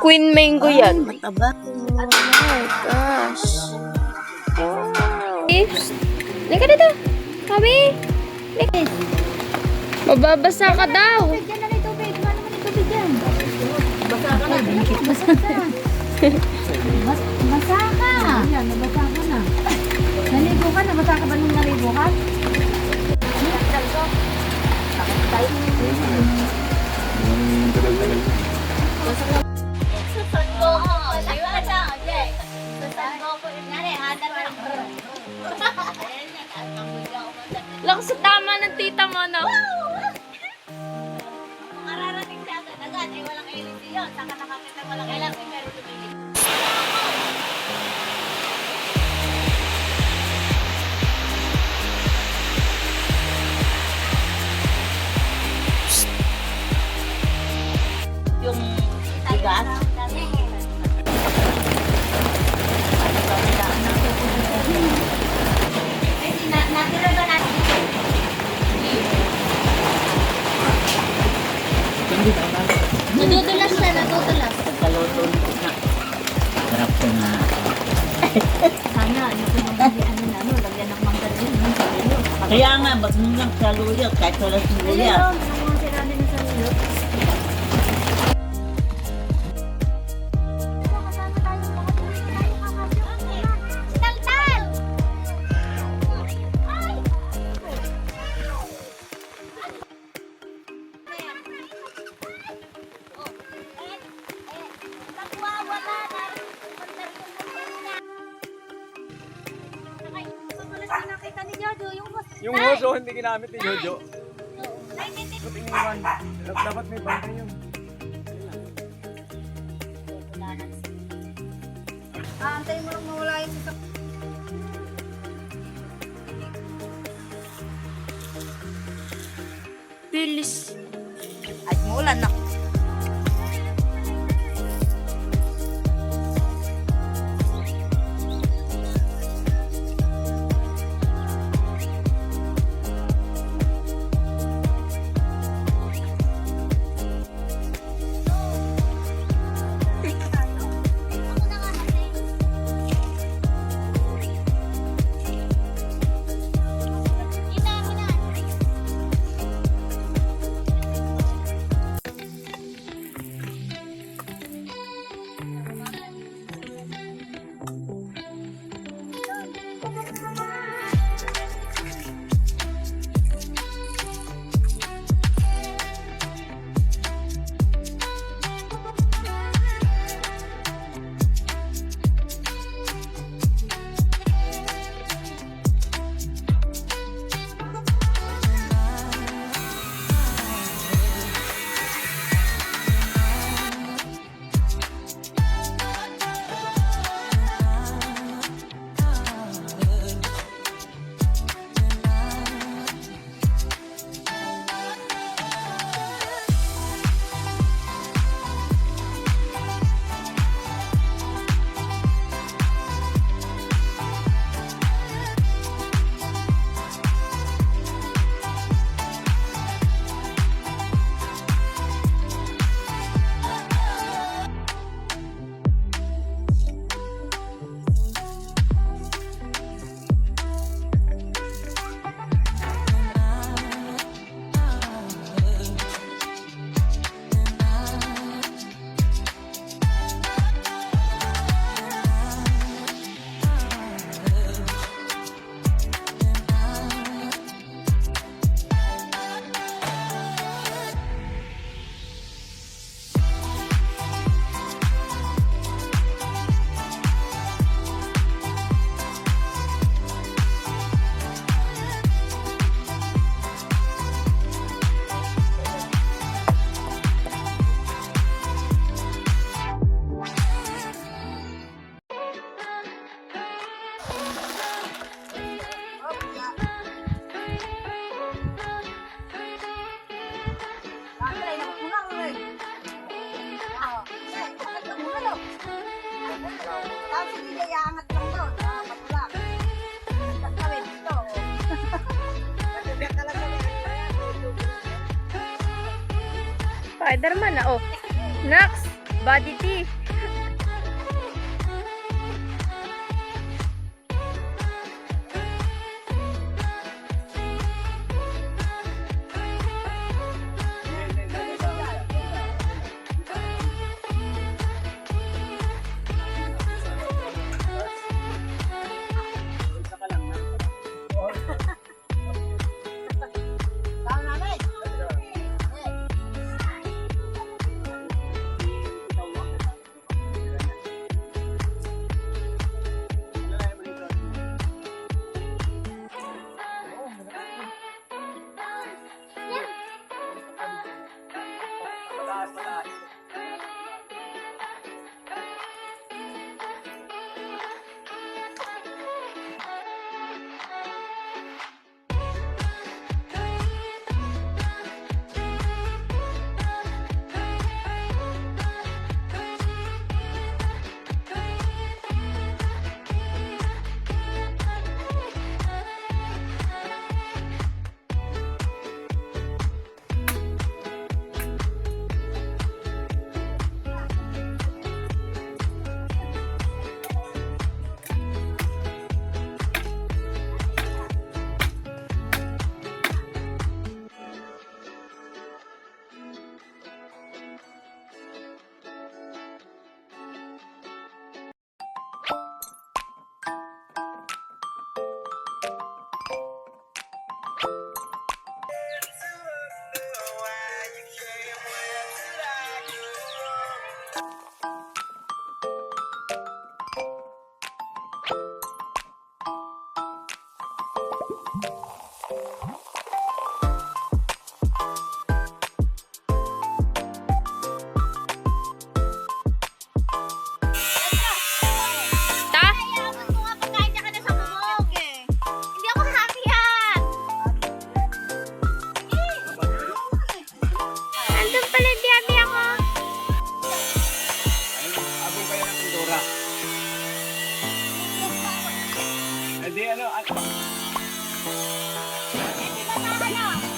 Queen mango yan. Mataba. Oh my gosh. Wow. Lika dito. Kami. Lika. Mababasa ka daw. Diyan na rin tubig. Ano naman yung tubig yan? Basa ka na. Basa ka. Basa ka. Yan, nabasa ka na. Naligo ka? Nabasa ka ba nung naligo ka? Lang sa tama ng tita mo, no? Mararating siya agad ay walang LED yun. Saka nakakita walang LED pero lumilit. Yung bigas. Natira ba natin? Nadudulas na, nadudulas. Kaluto na. Sarap ko na. Sana, ano ko nung lagyan ng manggaling. Kaya nga, ba't mo lang saluyo kahit wala sibuyas. Taltal! Yung hoso, hindi ginamit ni Jojo. Iniwan. Dapat may bantay yun. Antayin mo lang mawala yung sa Bilis. Ay, mulan na. Spider-Man na, oh. Next. Body tea. Ta? Ayaman ko nga pagkain ka na sa bubog eh. Hindi ako happy yan. Andun pala yung yummy ako. Abong kayo ng pintura. Hindi ano, Hindi ba na ano?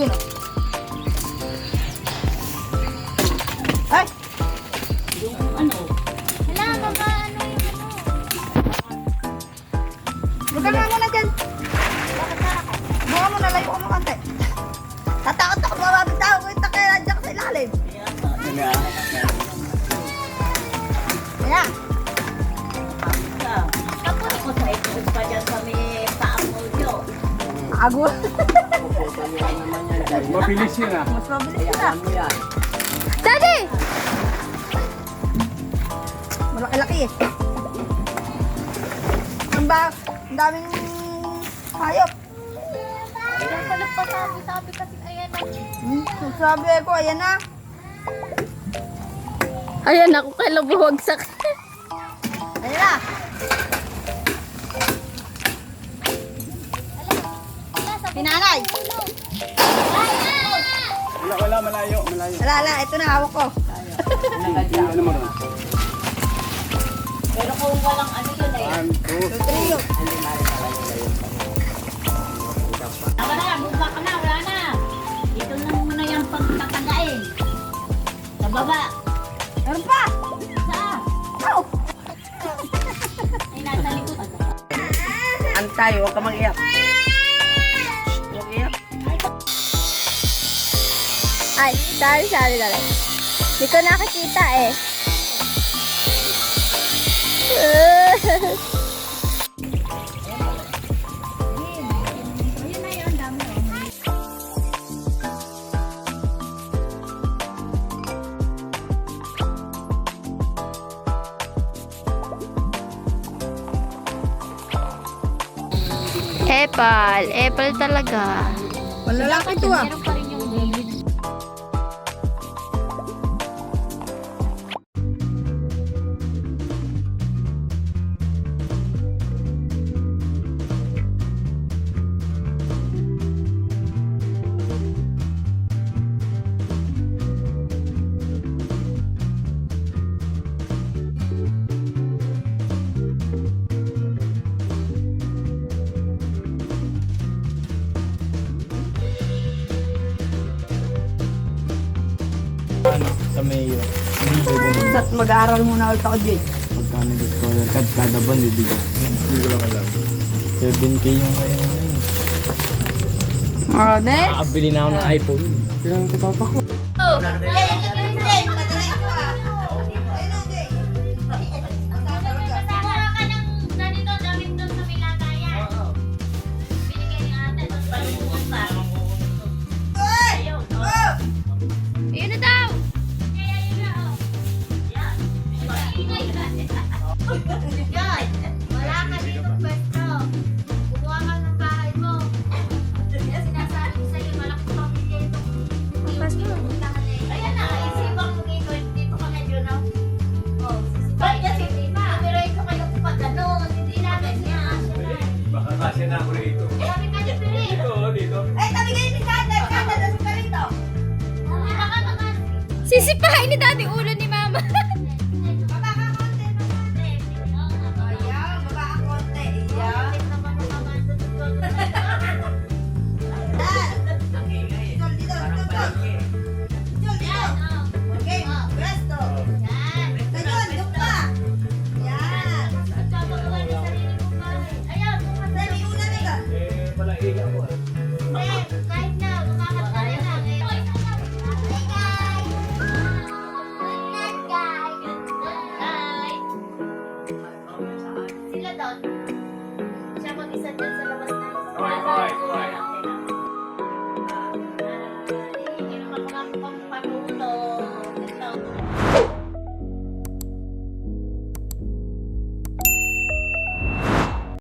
Yun o. Ay! Yung ano, Hala, mga ano yung ano. Huwag ka nga muna dyan. Buka mo na, layo ka mo kante. Tatakot ako, marami tao ko yung takaya dyan ka sa ilalim. Ayan. ako sa ikot pa dyan sa may paang audio. Ago. mabilis yun ah. Mas mabilis sila. Daddy! Malaki-laki eh. Ang daming hayop. Ayan pala pa sabi kasi ayan na. Sabi ko, ayan na. Ayan ako, kailang buwagsak. Ayan na. Pinanay. Wala, malayo. Wala, ito na hawak ko. Ano mo ron? Pero kung walang ano yun eh. 1, 2, Trio. Tama na, bumba ka na, wala na. Dito na muna yung pagtatagain. Sa baba. Meron pa. Saan? Ow. Ay, nasa likod. Antay, huwag ka mag-iyak. Huwag iyak. Ay, sorry. Hindi ko nakakita eh. Apple talaga. Malalaki ito ah. Meron pa rin yung baby. sa mayor. At mag-aaral muna ulit ako dyan. Pagkano gusto ko, kada buwan bibigyan. Hindi ko lang alam. 7K yung kaya ngayon. Marami? Nakabili na ako ng iPhone. Kailangan ko papa ko. Kasama ka ng ganito, damit doon sa may lagayan. Binigay ni ate, tapos palunod pa. Ayun, oh. Ayun na daw! Kaya yun na, oh. Yan. Maingay ka. Yan. Wala ka dito pwesto. Kumuha ka ng bahay mo. Sinasabi ko sa'yo, malaki pamilya ito. Ayan na, isipang mo dito. Dito ka medyo, no? Oh, sisipan niya si Tita. Pero ikaw kayo pag gano'n, hindi namin niya. Baka kasi na ako rito. Sabi ka niya, Pili. Dito, dito. Eh, tabi kayo ni Kanda. Kanda, nasa ka rito. Baka naman. Sisipahin ni daddy ulo ni mama. Baba ka konti. Ayan, baba ka konti. Ayan. Dito, dito, dito. Dito, dito. Okay, presto. Ngayon, doon pa. Yan. Dali, una na ka. Eh, malaiga ako ah. Sila doon. Siya mag-isa dyan sa labas na. Kuhay.